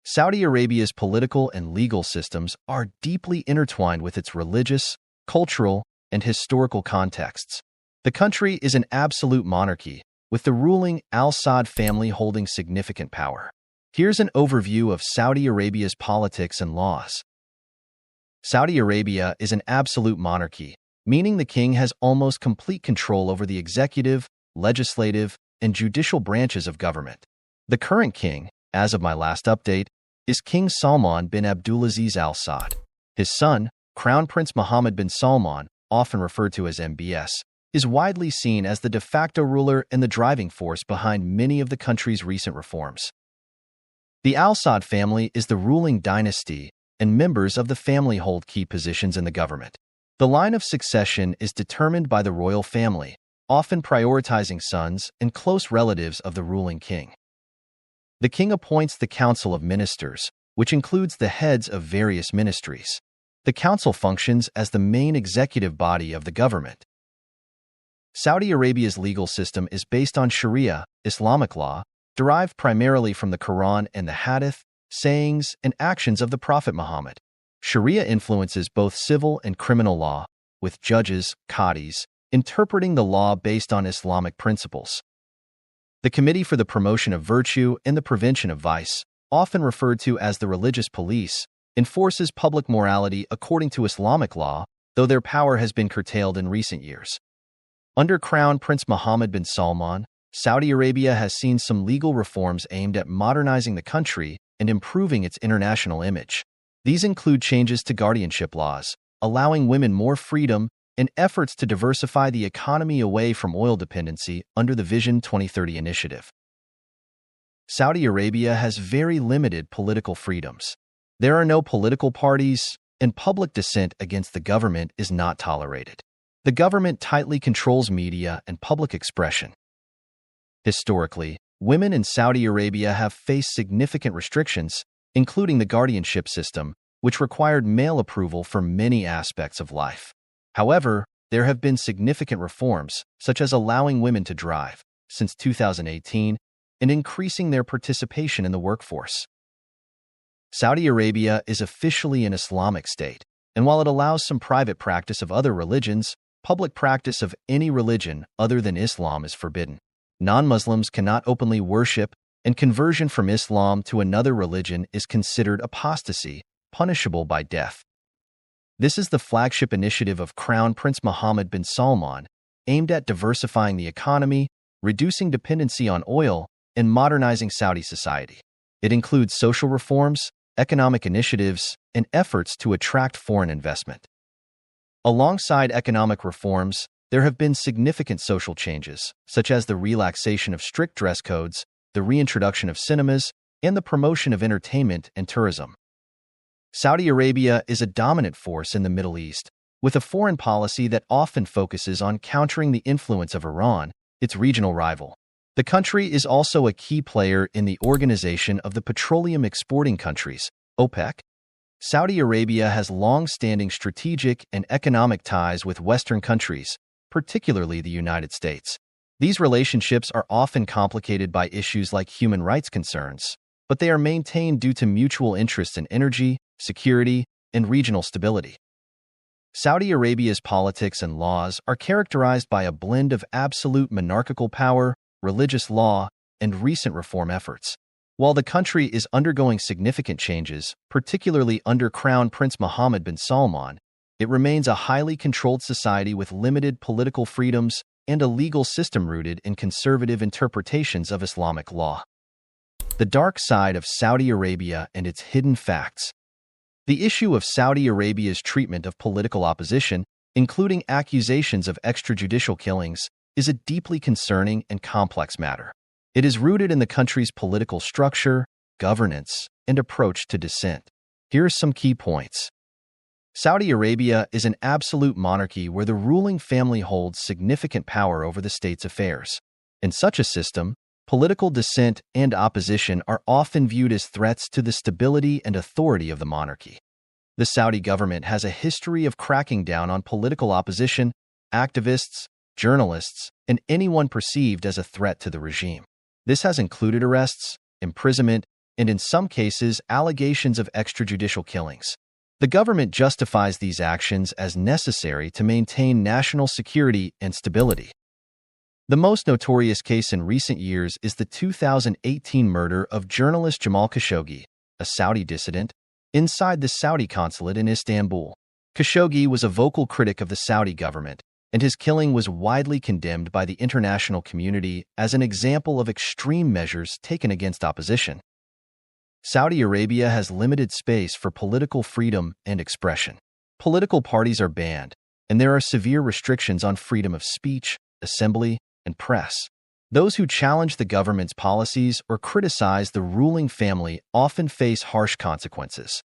Saudi Arabia's political and legal systems are deeply intertwined with its religious, cultural, and historical contexts. The country is an absolute monarchy, with the ruling Al Saud family holding significant power. Here's an overview of Saudi Arabia's politics and laws. Saudi Arabia is an absolute monarchy, meaning the king has almost complete control over the executive, legislative, and judicial branches of government. The current king, as of my last update, is King Salman bin Abdulaziz Al Saud. His son, Crown Prince Mohammed bin Salman, often referred to as MBS, is widely seen as the de facto ruler and the driving force behind many of the country's recent reforms. The Al Saud family is the ruling dynasty, and members of the family hold key positions in the government. The line of succession is determined by the royal family, often prioritizing sons and close relatives of the ruling king. The king appoints the Council of Ministers, which includes the heads of various ministries. The council functions as the main executive body of the government. Saudi Arabia's legal system is based on Sharia, Islamic law, derived primarily from the Quran and the Hadith, sayings, and actions of the Prophet Muhammad. Sharia influences both civil and criminal law, with judges, qadis, interpreting the law based on Islamic principles. The Committee for the Promotion of Virtue and the Prevention of Vice, often referred to as the religious police, enforces public morality according to Islamic law, though their power has been curtailed in recent years. Under Crown Prince Mohammed bin Salman, Saudi Arabia has seen some legal reforms aimed at modernizing the country and improving its international image. These include changes to guardianship laws, allowing women more freedom, and efforts to diversify the economy away from oil dependency under the Vision 2030 initiative. Saudi Arabia has very limited political freedoms. There are no political parties, and public dissent against the government is not tolerated. The government tightly controls media and public expression. Historically, women in Saudi Arabia have faced significant restrictions, including the guardianship system, which required male approval for many aspects of life. However, there have been significant reforms, such as allowing women to drive, since 2018, and increasing their participation in the workforce. Saudi Arabia is officially an Islamic state, and while it allows some private practice of other religions, public practice of any religion other than Islam is forbidden. Non-Muslims cannot openly worship, and conversion from Islam to another religion is considered apostasy, punishable by death. This is the flagship initiative of Crown Prince Mohammed bin Salman, aimed at diversifying the economy, reducing dependency on oil, and modernizing Saudi society. It includes social reforms, economic initiatives, and efforts to attract foreign investment. Alongside economic reforms, there have been significant social changes, such as the relaxation of strict dress codes, the reintroduction of cinemas, and the promotion of entertainment and tourism. Saudi Arabia is a dominant force in the Middle East, with a foreign policy that often focuses on countering the influence of Iran, its regional rival. The country is also a key player in the Organization of the Petroleum Exporting Countries, OPEC. Saudi Arabia has long-standing strategic and economic ties with Western countries, particularly the United States. These relationships are often complicated by issues like human rights concerns, but they are maintained due to mutual interests in energy, security, and regional stability. Saudi Arabia's politics and laws are characterized by a blend of absolute monarchical power, religious law, and recent reform efforts. While the country is undergoing significant changes, particularly under Crown Prince Mohammed bin Salman, it remains a highly controlled society with limited political freedoms and a legal system rooted in conservative interpretations of Islamic law. The dark side of Saudi Arabia and its hidden facts. The issue of Saudi Arabia's treatment of political opposition, including accusations of extrajudicial killings, is a deeply concerning and complex matter. It is rooted in the country's political structure, governance, and approach to dissent. Here are some key points. Saudi Arabia is an absolute monarchy where the ruling family holds significant power over the state's affairs. In such a system, political dissent and opposition are often viewed as threats to the stability and authority of the monarchy. The Saudi government has a history of cracking down on political opposition, activists, journalists, and anyone perceived as a threat to the regime. This has included arrests, imprisonment, and in some cases, allegations of extrajudicial killings. The government justifies these actions as necessary to maintain national security and stability. The most notorious case in recent years is the 2018 murder of journalist Jamal Khashoggi, a Saudi dissident, inside the Saudi consulate in Istanbul. Khashoggi was a vocal critic of the Saudi government, and his killing was widely condemned by the international community as an example of extreme measures taken against opposition. Saudi Arabia has limited space for political freedom and expression. Political parties are banned, and there are severe restrictions on freedom of speech, assembly, and press. Those who challenge the government's policies or criticize the ruling family often face harsh consequences.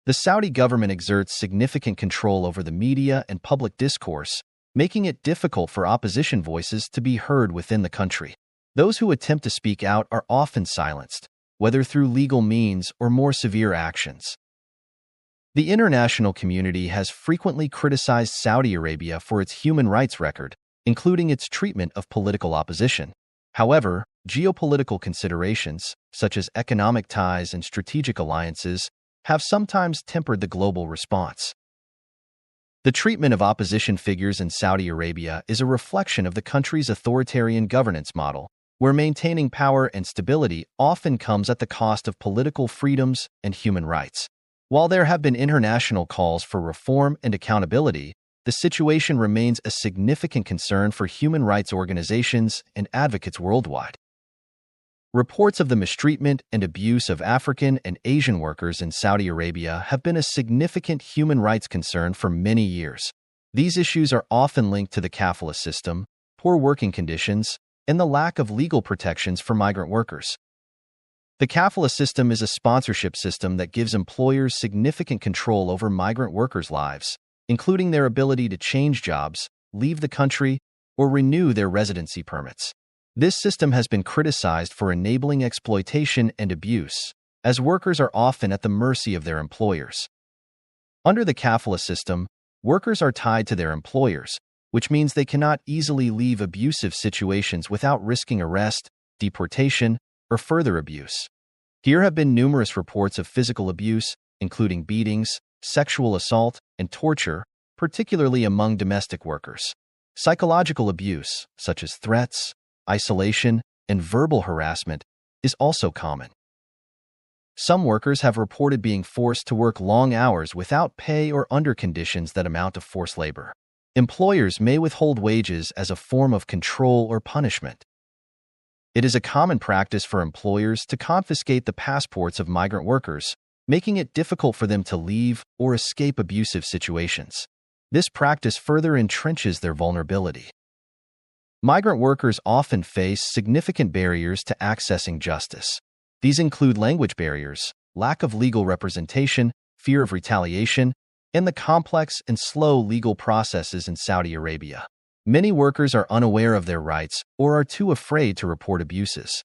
The Saudi government exerts significant control over the media and public discourse, making it difficult for opposition voices to be heard within the country. Those who attempt to speak out are often silenced, whether through legal means or more severe actions. The international community has frequently criticized Saudi Arabia for its human rights record, including its treatment of political opposition. However, geopolitical considerations, such as economic ties and strategic alliances, have sometimes tempered the global response. The treatment of opposition figures in Saudi Arabia is a reflection of the country's authoritarian governance model, where maintaining power and stability often comes at the cost of political freedoms and human rights. While there have been international calls for reform and accountability, the situation remains a significant concern for human rights organizations and advocates worldwide. Reports of the mistreatment and abuse of African and Asian workers in Saudi Arabia have been a significant human rights concern for many years. These issues are often linked to the kafala system, poor working conditions, and the lack of legal protections for migrant workers. The kafala system is a sponsorship system that gives employers significant control over migrant workers' lives, including their ability to change jobs, leave the country, or renew their residency permits. This system has been criticized for enabling exploitation and abuse, as workers are often at the mercy of their employers. Under the kafala system, workers are tied to their employers, which means they cannot easily leave abusive situations without risking arrest, deportation, or further abuse. Here have been numerous reports of physical abuse, including beatings, sexual assault, and torture, particularly among domestic workers. Psychological abuse, such as threats, isolation, and verbal harassment, is also common. Some workers have reported being forced to work long hours without pay or under conditions that amount to forced labor. Employers may withhold wages as a form of control or punishment. It is a common practice for employers to confiscate the passports of migrant workers, making it difficult for them to leave or escape abusive situations. This practice further entrenches their vulnerability. Migrant workers often face significant barriers to accessing justice. These include language barriers, lack of legal representation, fear of retaliation, and the complex and slow legal processes in Saudi Arabia. Many workers are unaware of their rights or are too afraid to report abuses.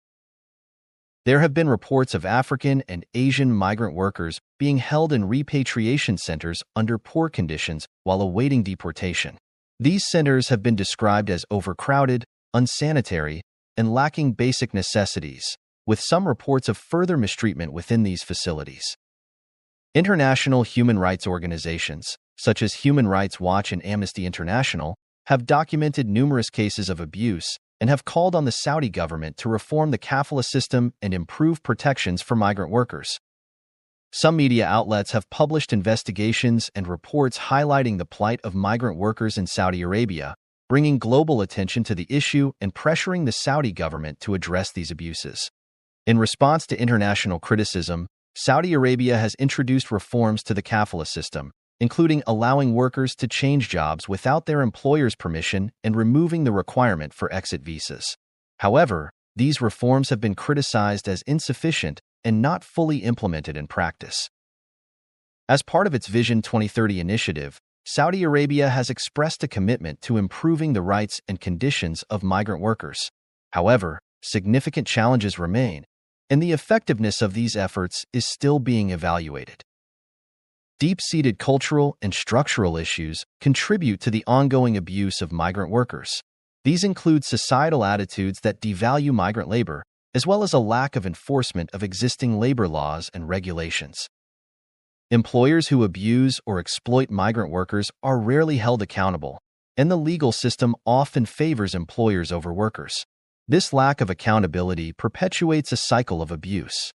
There have been reports of African and Asian migrant workers being held in repatriation centers under poor conditions while awaiting deportation. These centers have been described as overcrowded, unsanitary, and lacking basic necessities, with some reports of further mistreatment within these facilities. International human rights organizations, such as Human Rights Watch and Amnesty International, have documented numerous cases of abuse and have called on the Saudi government to reform the kafala system and improve protections for migrant workers. Some media outlets have published investigations and reports highlighting the plight of migrant workers in Saudi Arabia, bringing global attention to the issue and pressuring the Saudi government to address these abuses. In response to international criticism, Saudi Arabia has introduced reforms to the kafala system, including allowing workers to change jobs without their employer's permission and removing the requirement for exit visas. However, these reforms have been criticized as insufficient and not fully implemented in practice. As part of its Vision 2030 initiative, Saudi Arabia has expressed a commitment to improving the rights and conditions of migrant workers. However, significant challenges remain, and the effectiveness of these efforts is still being evaluated. Deep-seated cultural and structural issues contribute to the ongoing abuse of migrant workers. These include societal attitudes that devalue migrant labor, as well as a lack of enforcement of existing labor laws and regulations. Employers who abuse or exploit migrant workers are rarely held accountable, and the legal system often favors employers over workers. This lack of accountability perpetuates a cycle of abuse.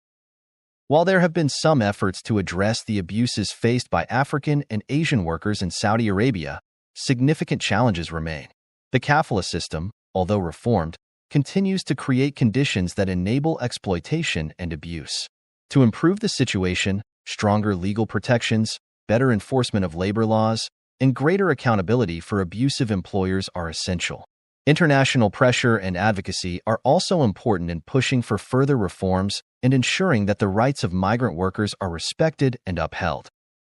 While there have been some efforts to address the abuses faced by African and Asian workers in Saudi Arabia, significant challenges remain. The kafala system, although reformed, continues to create conditions that enable exploitation and abuse. To improve the situation, stronger legal protections, better enforcement of labor laws, and greater accountability for abusive employers are essential. International pressure and advocacy are also important in pushing for further reforms and ensuring that the rights of migrant workers are respected and upheld.